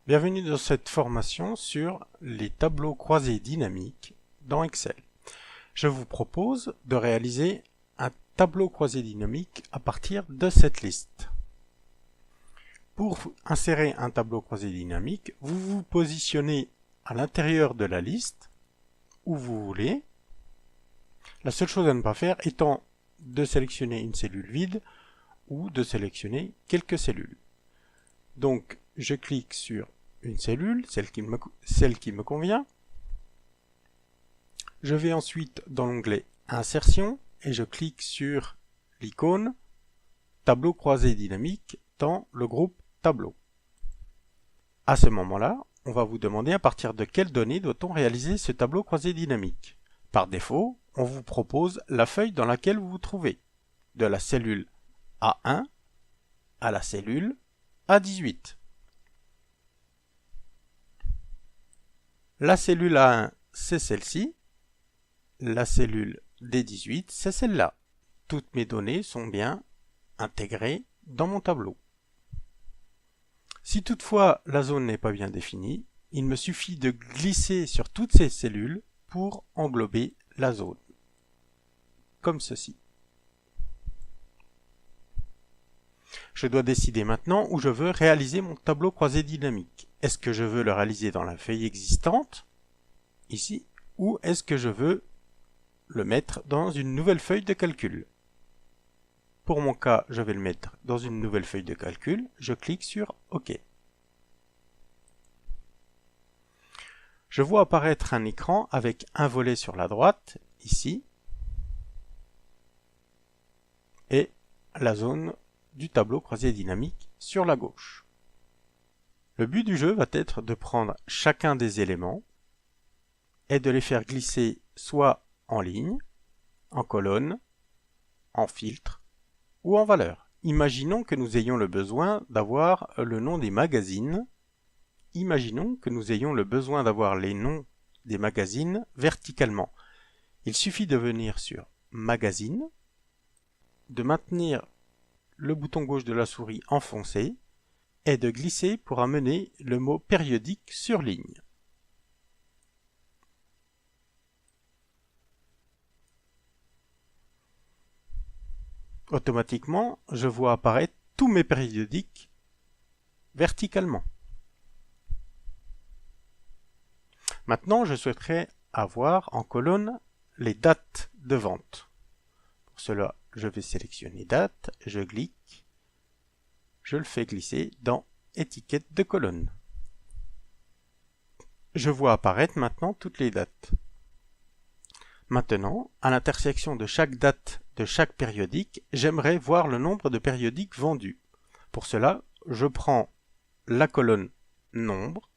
Bienvenue dans cette formation sur les tableaux croisés dynamiques dans Excel. Je vous propose de réaliser un tableau croisé dynamique à partir de cette liste. Pour insérer un tableau croisé dynamique, vous vous positionnez à l'intérieur de la liste où vous voulez. La seule chose à ne pas faire étant de sélectionner une cellule vide ou de sélectionner quelques cellules. Donc, je clique sur une cellule, celle qui me convient. Je vais ensuite dans l'onglet Insertion et je clique sur l'icône Tableau croisé dynamique dans le groupe Tableau. À ce moment-là, on va vous demander à partir de quelles données doit-on réaliser ce tableau croisé dynamique. Par défaut, on vous propose la feuille dans laquelle vous vous trouvez, de la cellule A1 à la cellule A18. La cellule A1, c'est celle-ci. La cellule D18, c'est celle-là. Toutes mes données sont bien intégrées dans mon tableau. Si toutefois la zone n'est pas bien définie, il me suffit de glisser sur toutes ces cellules pour englober la zone. Comme ceci. Je dois décider maintenant où je veux réaliser mon tableau croisé dynamique. Est-ce que je veux le réaliser dans la feuille existante, ici, ou est-ce que je veux le mettre dans une nouvelle feuille de calcul? Pour mon cas, je vais le mettre dans une nouvelle feuille de calcul. Je clique sur OK. Je vois apparaître un écran avec un volet sur la droite, ici, et la zone du tableau croisé dynamique sur la gauche. Le but du jeu va être de prendre chacun des éléments et de les faire glisser soit en ligne, en colonne, en filtre ou en valeur. Imaginons que nous ayons le besoin d'avoir le nom des magazines. Imaginons que nous ayons le besoin d'avoir les noms des magazines verticalement. Il suffit de venir sur Magazine, de maintenir le bouton gauche de la souris enfoncé et de glisser pour amener le mot périodique sur ligne. Automatiquement, je vois apparaître tous mes périodiques verticalement. Maintenant, je souhaiterais avoir en colonne les dates de vente. Pour cela, je vais sélectionner date, je clique, je le fais glisser dans étiquette de colonne. Je vois apparaître maintenant toutes les dates. Maintenant, à l'intersection de chaque date de chaque périodique, j'aimerais voir le nombre de périodiques vendus. Pour cela, je prends la colonne nombre,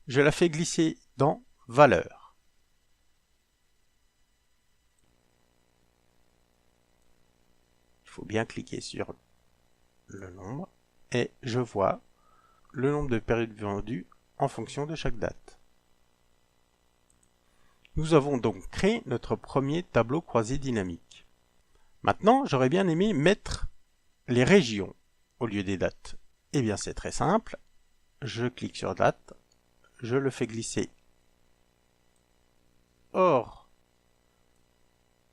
je la fais glisser dans valeur. Il faut bien cliquer sur le nombre et je vois le nombre de périodes vendues en fonction de chaque date. Nous avons donc créé notre premier tableau croisé dynamique. Maintenant, j'aurais bien aimé mettre les régions au lieu des dates. Eh bien, c'est très simple. Je clique sur date, je le fais glisser hors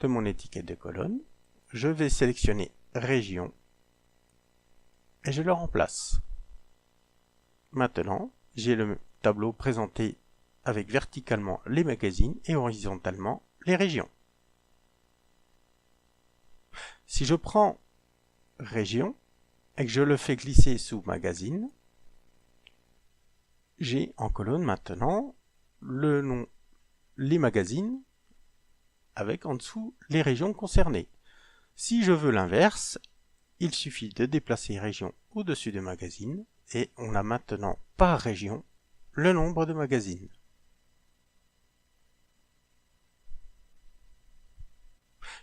de mon étiquette de colonne. Je vais sélectionner région et je le remplace. Maintenant, j'ai le tableau présenté avec verticalement les magazines et horizontalement les régions. Si je prends région et que je le fais glisser sous magazine, j'ai en colonne maintenant le nom, les magazines, avec en dessous les régions concernées. Si je veux l'inverse, il suffit de déplacer région au-dessus de magazine et on a maintenant par région le nombre de magazines.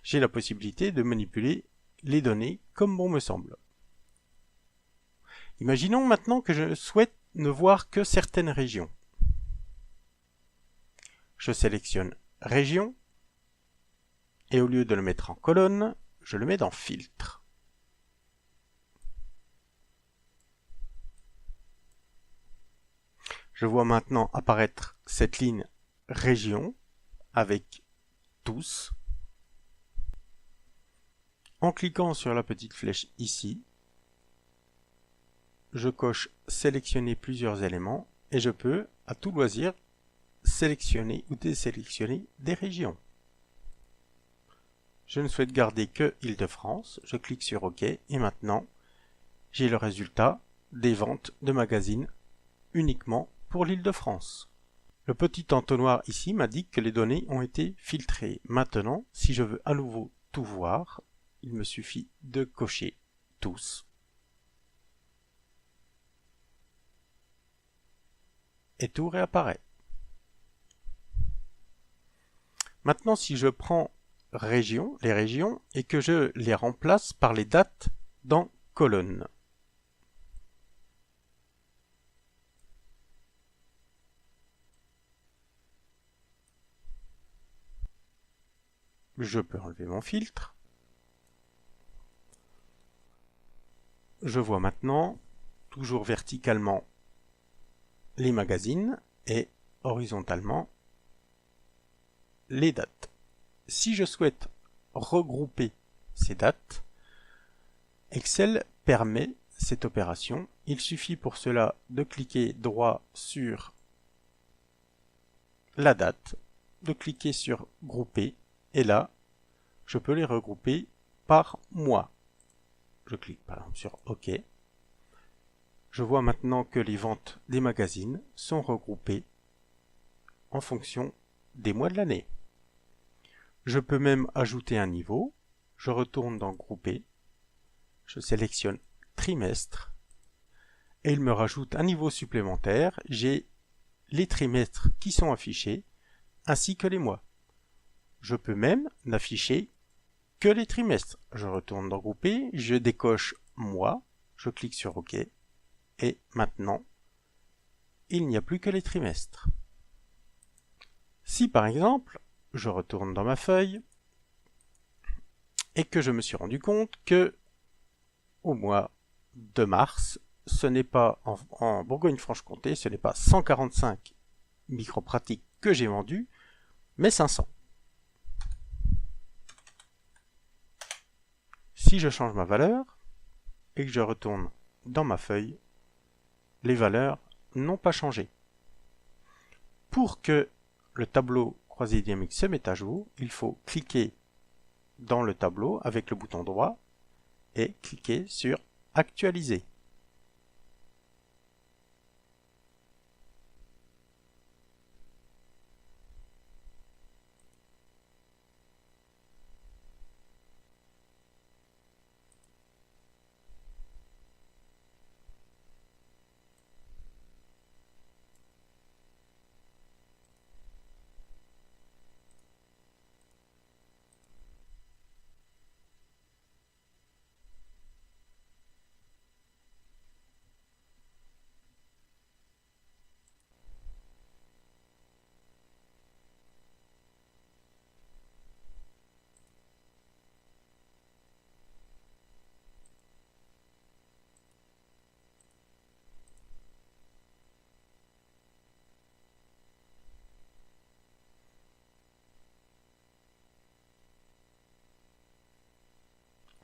J'ai la possibilité de manipuler les données comme bon me semble. Imaginons maintenant que je souhaite ne voir que certaines régions. Je sélectionne Région et au lieu de le mettre en colonne, je le mets dans Filtre. Je vois maintenant apparaître cette ligne région avec tous. En cliquant sur la petite flèche ici, je coche sélectionner plusieurs éléments et je peux, à tout loisir, sélectionner ou désélectionner des régions. Je ne souhaite garder que Île-de-France, je clique sur OK et maintenant j'ai le résultat des ventes de magazines uniquement pour l'Île-de-France. Le petit entonnoir ici m'indique que les données ont été filtrées. Maintenant, si je veux à nouveau tout voir, il me suffit de cocher tous. Et tout réapparaît. Maintenant, si je prends les régions, et que je les remplace par les dates dans colonne. Je peux enlever mon filtre. Je vois maintenant, toujours verticalement, les magazines et horizontalement les dates. Si je souhaite regrouper ces dates, Excel permet cette opération. Il suffit pour cela de cliquer droit sur la date, de cliquer sur grouper et là, je peux les regrouper par mois. Je clique par exemple sur OK. Je vois maintenant que les ventes des magazines sont regroupées en fonction des mois de l'année. Je peux même ajouter un niveau. Je retourne dans Grouper. Je sélectionne Trimestre. Et il me rajoute un niveau supplémentaire. J'ai les trimestres qui sont affichés, ainsi que les mois. Je peux même n'afficher que les trimestres. Je retourne dans Grouper. Je décoche Mois. Je clique sur OK. Et maintenant, il n'y a plus que les trimestres. Si par exemple, je retourne dans ma feuille et que je me suis rendu compte que au mois de mars, ce n'est pas en Bourgogne-Franche-Comté, ce n'est pas 145 micropratiques que j'ai vendues, mais 500. Si je change ma valeur et que je retourne dans ma feuille, les valeurs n'ont pas changé. Pour que le tableau croisé dynamique se mette à jour, il faut cliquer dans le tableau avec le bouton droit et cliquer sur Actualiser.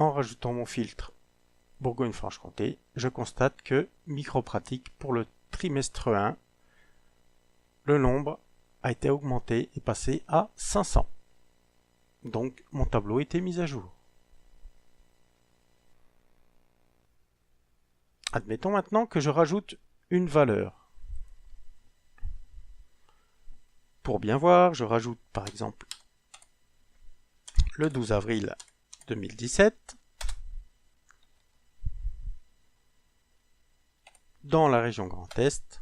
En rajoutant mon filtre Bourgogne-Franche-Comté, je constate que micropratique pour le trimestre 1, le nombre a été augmenté et passé à 500. Donc mon tableau a été mis à jour. Admettons maintenant que je rajoute une valeur. Pour bien voir, je rajoute par exemple le 12 avril 2017 dans la région Grand Est.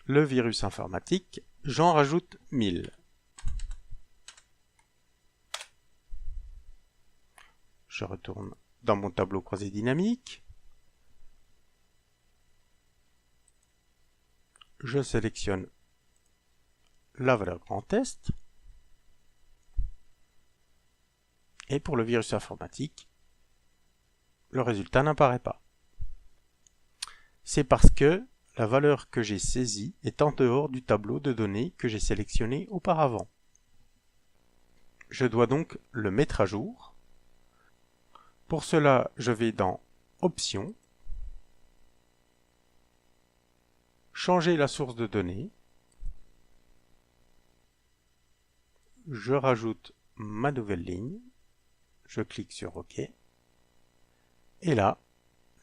Le virus informatique, j'en rajoute 1000. Je retourne dans mon tableau croisé dynamique. Je sélectionne la valeur Grand Est. Et pour le virus informatique, le résultat n'apparaît pas. C'est parce que la valeur que j'ai saisie est en dehors du tableau de données que j'ai sélectionné auparavant. Je dois donc le mettre à jour. Pour cela, je vais dans Options, changer la source de données, je rajoute ma nouvelle ligne, je clique sur OK, et là,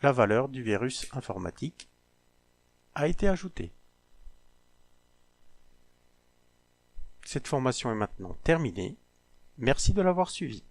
la valeur du virus informatique a été ajoutée. Cette formation est maintenant terminée. Merci de l'avoir suivie.